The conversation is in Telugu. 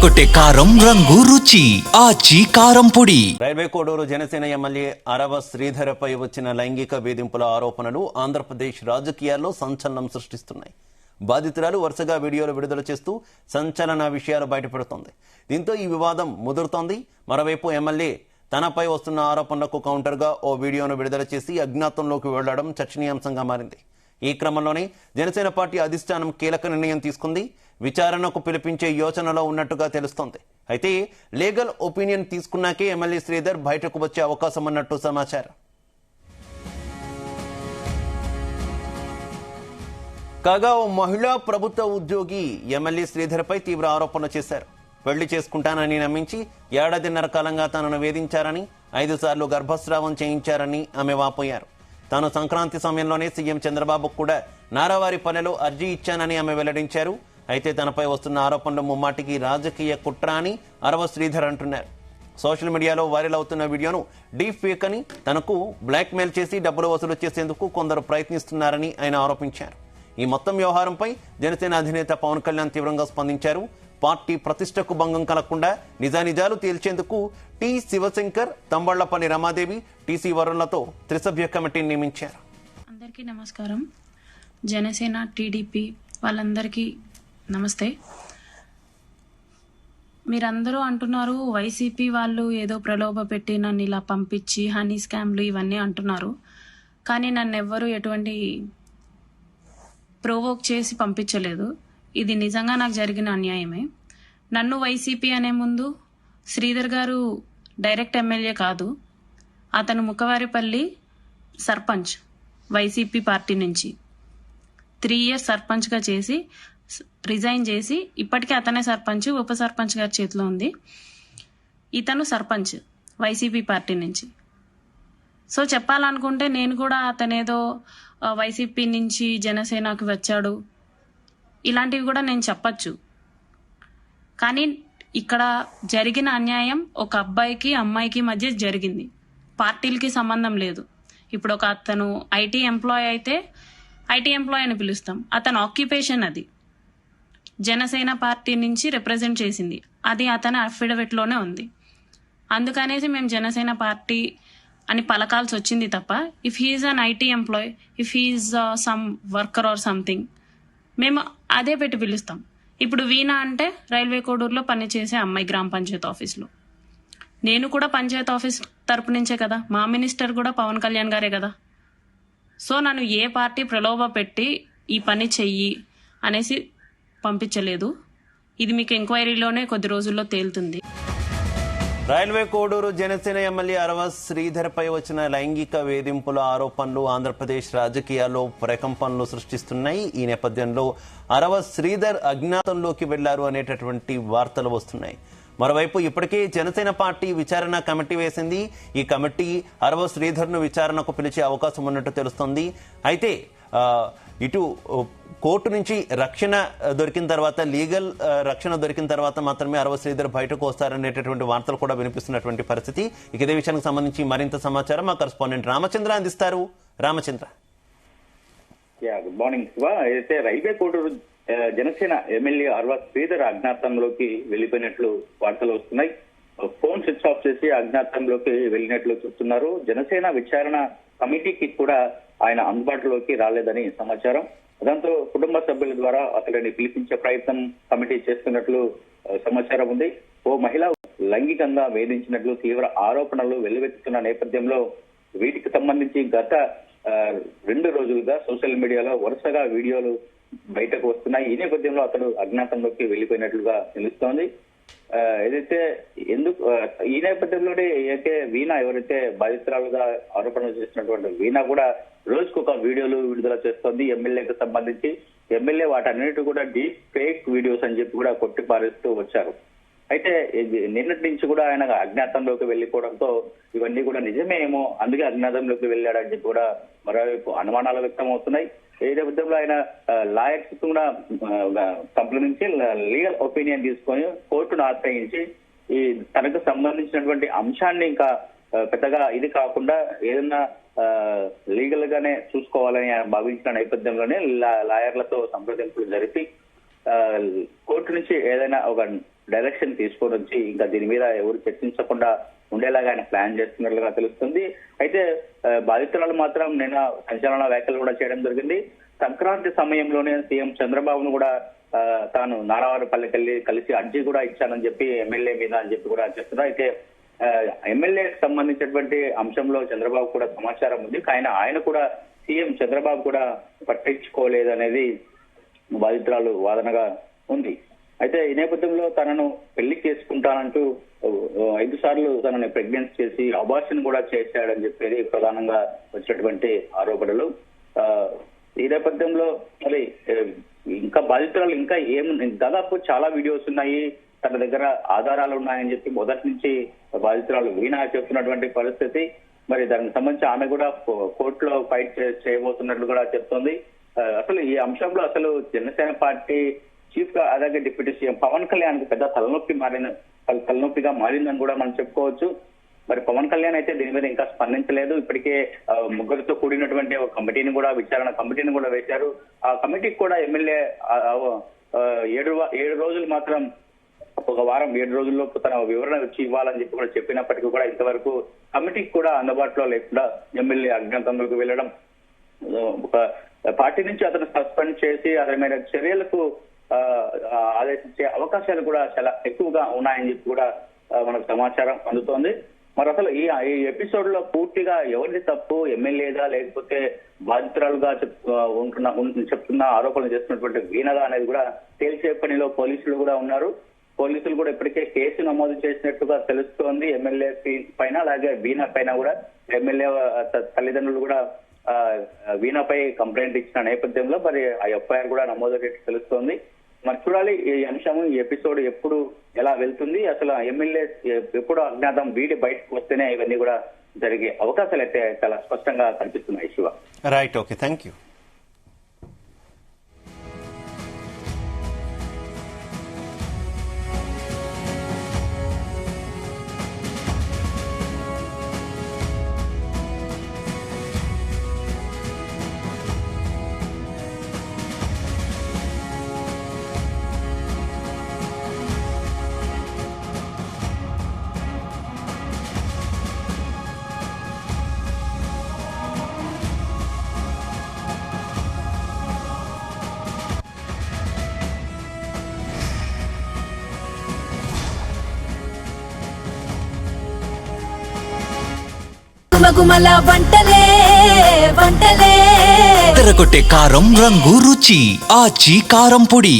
అదరగొట్టే కారం రంగు రుచి ఆచి కారం పొడి. రైల్వే కోడూరు జనసేన ఎమ్మెల్యే అరవ శ్రీధరపై వచ్చిన లైంగిక వేధింపుల ఆరోపణలు ఆంధ్రప్రదేశ్ రాజకీయాల్లో సంచలనం సృష్టిస్తున్నాయి. బాధితురాలు వరుసగా వీడియోలు విడుదల చేస్తూ సంచలన విషయాలు బయటపెడుతోంది. దీంతో ఈ వివాదం ముదురుతోంది. మరోవైపు ఎమ్మెల్యే తనపై వస్తున్న ఆరోపణలకు కౌంటర్గా ఓ వీడియోను విడుదల చేసి అజ్ఞాతంలోకి వెళ్లడం చర్చనీయాంశంగా మారింది. ఈ క్రమంలోనే జనసేన పార్టీ అధిష్టానం కీలక నిర్ణయం తీసుకుంది. విచారణకు పిలిపించే యోచనలో ఉన్నట్టుగా తెలుస్తోంది. అయితే లీగల్ ఒపీనియన్ తీసుకున్నాకే ఎమ్మెల్యే శ్రీధర్ బయటకు వచ్చే అవకాశం ఉన్నట్టు సమాచారం. కాగా ఓ మహిళా ప్రభుత్వ ఉద్యోగి ఎమ్మెల్యే శ్రీధర్పై తీవ్ర ఆరోపణలు చేశారు. పెళ్లి చేసుకుంటానని నమ్మించి ఏడాదిన్నర కాలంగా తనను వేధించారని, 5 సార్లు గర్భస్రావం చేయించారని ఆమె వాపోయారు. తాను సంక్రాంతి సమయంలోనే సీఎం చంద్రబాబుకు కూడా నారావారిపల్లెలో అర్జీ ఇచ్చానని ఆమె వెల్లడించారు. అయితే తనపై వస్తున్న ఆరోపణలు ముమ్మాటికి రాజకీయ కుట్ర అని అరవ శ్రీధర్ అంటున్నారు. సోషల్ మీడియాలో వైరల్ అవుతున్న వీడియోను డీప్ ఫేక్ అని, తనకు బ్లాక్ మెయిల్ చేసి డబ్బులు వసూలు చేసేందుకు కొందరు ప్రయత్నిస్తున్నారని ఆయన ఆరోపించారు. ఈ మొత్తం వ్యవహారంపై జనసేన అధినేత పవన్ కళ్యాణ్ తీవ్రంగా స్పందించారు. పార్టీ ప్రతిష్టకు భంగం కలగకుండా నిజానిజాలు తేల్చేందుకు టి శివశంకర్, తంబళ్లపల్లి రమాదేవి, టీసీ వరుణ్లతో త్రిసభ్య కమిటీని నియమించారు. అందరికీ నమస్కారం. జనసేన, టీడీపీ వాళ్ళందరికీ నమస్తే. మీరందరూ అంటున్నారు వైసీపీ వాళ్ళు ఏదో ప్రలోభ పెట్టి నన్ను ఇలా పంపించి హనీ స్కామ్లు ఇవన్నీ అంటున్నారు. కానీ నన్ను ఎవ్వరూ ఎటువంటి ప్రొవోక్ చేసి పంపించలేదు. ఇది నిజంగా నాకు జరిగిన అన్యాయమే. నన్ను వైసీపీ అనే ముందు శ్రీధర్ గారు డైరెక్ట్ ఎమ్మెల్యే కాదు, అతను ముఖవారిపల్లి సర్పంచ్, వైసీపీ పార్టీ నుంచి 3 years సర్పంచ్గా చేసి రిజైన్ చేసి ఇప్పటికే అతనే సర్పంచ్, ఉప సర్పంచ్ గారి చేతిలో ఉంది. ఇతను సర్పంచ్ వైసీపీ పార్టీ నుంచి. సో చెప్పాలనుకుంటే నేను కూడా అతనేదో వైసీపీ నుంచి జనసేనకు వచ్చాడు ఇలాంటివి కూడా నేను చెప్పచ్చు. కానీ ఇక్కడ జరిగిన అన్యాయం ఒక అబ్బాయికి అమ్మాయికి మధ్య జరిగింది. పార్టీలకి సంబంధం లేదు. ఇప్పుడు ఒక అతను ఐటీ ఎంప్లాయ్ అయితే ఐటీ ఎంప్లాయ్ అని పిలుస్తాం. అతని ఆక్యుపేషన్ అది జనసేన పార్టీ నుంచి రిప్రజెంట్ చేసింది, అది అతని అఫిడవిట్లోనే ఉంది. అందుకనేసి మేము జనసేన పార్టీ అని పలకాల్సి వచ్చింది తప్ప, if he is an IT employee, if he is some worker or something, మేము అదే పెట్టి పిలుస్తాం. ఇప్పుడు వీణా అంటే రైల్వే కోడూరులో పనిచేసే అమ్మాయి, గ్రామ పంచాయతీ ఆఫీస్లో. నేను కూడా పంచాయతీ ఆఫీస్ తరపు నుంచే కదా, మా మినిస్టర్ కూడా పవన్ కళ్యాణ్ గారే కదా. సో నన్ను ఏ పార్టీ ప్రలోభ పెట్టి ఈ పని చెయ్యి అనేసి పంపించలేదు. ఇది మీకు ఎంక్వైరీలోనే కొద్ది రోజుల్లో తేలుతుంది. రైల్వే కోడూరు జనసేన ఎమ్మెల్యే అరవ శ్రీధర్పై వచ్చిన లైంగిక వేధింపుల ఆరోపణలు ఆంధ్రప్రదేశ్ రాజకీయాల్లో ప్రకంపనలు సృష్టిస్తున్నాయి. ఈ నేపథ్యంలో అరవ శ్రీధర్ అజ్ఞాతంలోకి వెళ్లారు అనేటటువంటి వార్తలు వస్తున్నాయి. మరోవైపు ఇప్పటికే జనసేన పార్టీ విచారణ కమిటీ వేసింది. ఈ కమిటీ అరవ శ్రీధర్ను విచారణకు పిలిచే అవకాశం ఉన్నట్టు తెలుస్తోంది. అయితే ఇటు కోర్టు నుంచి రక్షణ దొరికిన తర్వాత, లీగల్ రక్షణ దొరికిన తర్వాత మాత్రమే అరవ శ్రీధర్ బయటకు వస్తారనేటటువంటి వార్తలు కూడా వినిపిస్తున్నటువంటి పరిస్థితి. ఇక ఇదే విషయానికి సంబంధించి మరింత సమాచారం మా కరెస్పాండెంట్ రామచంద్ర అందిస్తారు. రామచంద్ర. Good morning Siva. అయితే రైల్వే కోడూరు జనసేన ఎమ్మెల్యే అరవ శ్రీధర్ అజ్ఞాతంలోకి వెళ్లిపోయినట్లు వార్తలు వస్తున్నాయి. ఫోన్ స్విచ్ ఆఫ్ చేసి అజ్ఞాతంలోకి వెళ్ళినట్లు చెప్తున్నారు. జనసేన విచారణ కమిటీకి కూడా ఆయన అందుబాటులోకి రాలేదని సమాచారం. దాంతో కుటుంబ సభ్యుల ద్వారా అతడిని పిలిపించే ప్రయత్నం కమిటీ చేస్తున్నట్లు సమాచారం ఉంది. ఓ మహిళ లైంగికంగా వేధించినట్లు తీవ్ర ఆరోపణలు వెల్లువెత్తుతున్న నేపథ్యంలో వీటికి సంబంధించి గత 2 రోజులుగా సోషల్ మీడియాలో వరుసగా వీడియోలు బయటకు వస్తున్నాయి. ఈ నేపథ్యంలో అతడు అజ్ఞాతంలోకి వెళ్లిపోయినట్లుగా తెలుస్తోంది. ఏదైతే ఈ నేపథ్యంలోనే అయితే వీణా ఎవరైతే బాధితురాలుగా ఆరోపణలు చేసినటువంటి వీణా కూడా రోజుకు ఒక వీడియోలు విడుదల చేస్తోంది ఎమ్మెల్యేకి సంబంధించి. ఎమ్మెల్యే వాటన్నిటి కూడా డీప్ ఫేక్ వీడియోస్ అని చెప్పి కూడా కొట్టిపారేస్తూ వచ్చారు. అయితే నిన్నటి నుంచి కూడా ఆయన అజ్ఞాతంలోకి వెళ్లిపోవడంతో ఇవన్నీ కూడా నిజమేమో, అందుకే అజ్ఞాతంలోకి వెళ్ళాడని చెప్పి కూడా మరోవైపు అనుమానాలు వ్యక్తం అవుతున్నాయి. ఈ నేపథ్యంలో ఆయన లాయర్స్ కూడా సంప్రదించి లీగల్ ఒపీనియన్ తీసుకొని కోర్టును ఆశ్రయించి ఈ తనకు సంబంధించినటువంటి అంశాన్ని ఇంకా పెద్దగా ఇది కాకుండా ఏదన్నా లీగల్ గానే చూసుకోవాలని ఆయన భావించిన నేపథ్యంలోనే లాయర్లతో సంప్రదింపులు జరిపి కోర్టు నుంచి ఏదైనా ఒక డైరెక్షన్ తీసుకొని వచ్చి ఇంకా దీని మీద ఎవరు చర్చించకుండా ఉండేలాగా ఆయన ప్లాన్ చేస్తున్నట్లుగా తెలుస్తుంది. అయితే బాధితురాలు మాత్రం నిన్న సంచలన వ్యాఖ్యలు కూడా చేయడం జరిగింది. సంక్రాంతి సమయంలోనే సీఎం చంద్రబాబును కూడా తాను నారావారిపల్లికి కలిసి అర్జీ కూడా ఇచ్చానని చెప్పి ఎమ్మెల్యే మీద అని చెప్పి కూడా చెప్తున్నారు. అయితే ఎమ్మెల్యేకి సంబంధించినటువంటి అంశంలో చంద్రబాబు కూడా సమాచారం ఉంది. ఆయన కూడా సీఎం చంద్రబాబు కూడా పట్టించుకోలేదు అనేది బాధితురాలు వాదనగా ఉంది. అయితే ఈ నేపథ్యంలో తనను పెళ్లి చేసుకుంటానంటూ 5 సార్లు తనని ప్రెగ్నెన్సీ చేసి అబార్షన్ కూడా చేశాడని చెప్పేది ప్రధానంగా వచ్చినటువంటి ఆరోపణలు. ఈ నేపథ్యంలో మరి ఇంకా బాధితురాలు ఇంకా దాదాపు చాలా వీడియోస్ ఉన్నాయి, తన దగ్గర ఆధారాలు ఉన్నాయని చెప్పి మొదటి నుంచి బాధితురాలు వీణ చెప్తున్నటువంటి పరిస్థితి. మరి దానికి సంబంధించి ఆమె కూడా కోర్టులో ఫైట్ చేయబోతున్నట్లు కూడా చెప్తోంది. అసలు ఈ అంశంలో అసలు జనసేన పార్టీ చీఫ్ గా అలాగే డిప్యూటీ సీఎం పవన్ కళ్యాణ్ పెద్ద తలనొప్పిగా మారిందని కూడా మనం చెప్పుకోవచ్చు. మరి పవన్ కళ్యాణ్ అయితే దీని మీద ఇంకా స్పందించలేదు. ఇప్పటికే ముగ్గురితో కూడినటువంటి ఒక విచారణ కమిటీని కూడా వేశారు. ఆ కమిటీకి కూడా ఎమ్మెల్యే 7 రోజులు మాత్రం ఒక వారం 7 రోజుల్లోపు తన వివరణ వచ్చి ఇవ్వాలని చెప్పి కూడా చెప్పినప్పటికీ కూడా ఇంతవరకు కమిటీకి కూడా అందుబాటులో లేకుండా ఎమ్మెల్యే అజ్ఞాతంలోకి వెళ్ళడం, ఒక పార్టీ నుంచి అతను సస్పెండ్ చేసి అతని మీద చర్యలకు ఆదేశించే అవకాశాలు కూడా చాలా ఎక్కువగా ఉన్నాయని చెప్పి కూడా మనకు సమాచారం అందుతోంది. మరి అసలు ఈ ఎపిసోడ్ లో పూర్తిగా ఎవరిది తప్పు, ఎమ్మెల్యేగా లేకపోతే బాధితురాలుగా చెప్తున్న ఆరోపణలు చేస్తున్నటువంటి వీణగా అనేది కూడా తేల్చే పనిలో పోలీసులు కూడా ఉన్నారు. పోలీసులు కూడా ఇప్పటికే కేసు నమోదు చేసినట్టుగా తెలుస్తోంది. ఎమ్మెల్యే పైన అలాగే వీణ పైన కూడా ఎమ్మెల్యే తల్లిదండ్రులు కూడా వీణపై కంప్లైంట్ ఇచ్చిన నేపథ్యంలో మరి ఆ ఎఫ్ఐఆర్ కూడా నమోదైనట్టు తెలుస్తోంది. మరి చూడాలి ఈ అంశం, ఈ ఎపిసోడ్ ఎప్పుడు ఎలా వెళ్తుంది, అసలు ఎమ్మెల్యే ఎప్పుడు అజ్ఞాతం వీడి బయటకు వస్తేనే ఇవన్నీ కూడా జరిగే అవకాశాలు అయితే చాలా స్పష్టంగా కనిపిస్తున్నాయి. Siva, right, okay, thank you. గుమగుమల వంటలే తెరకొట్టే కారం రంగు రుచి ఆచి కారం పొడి.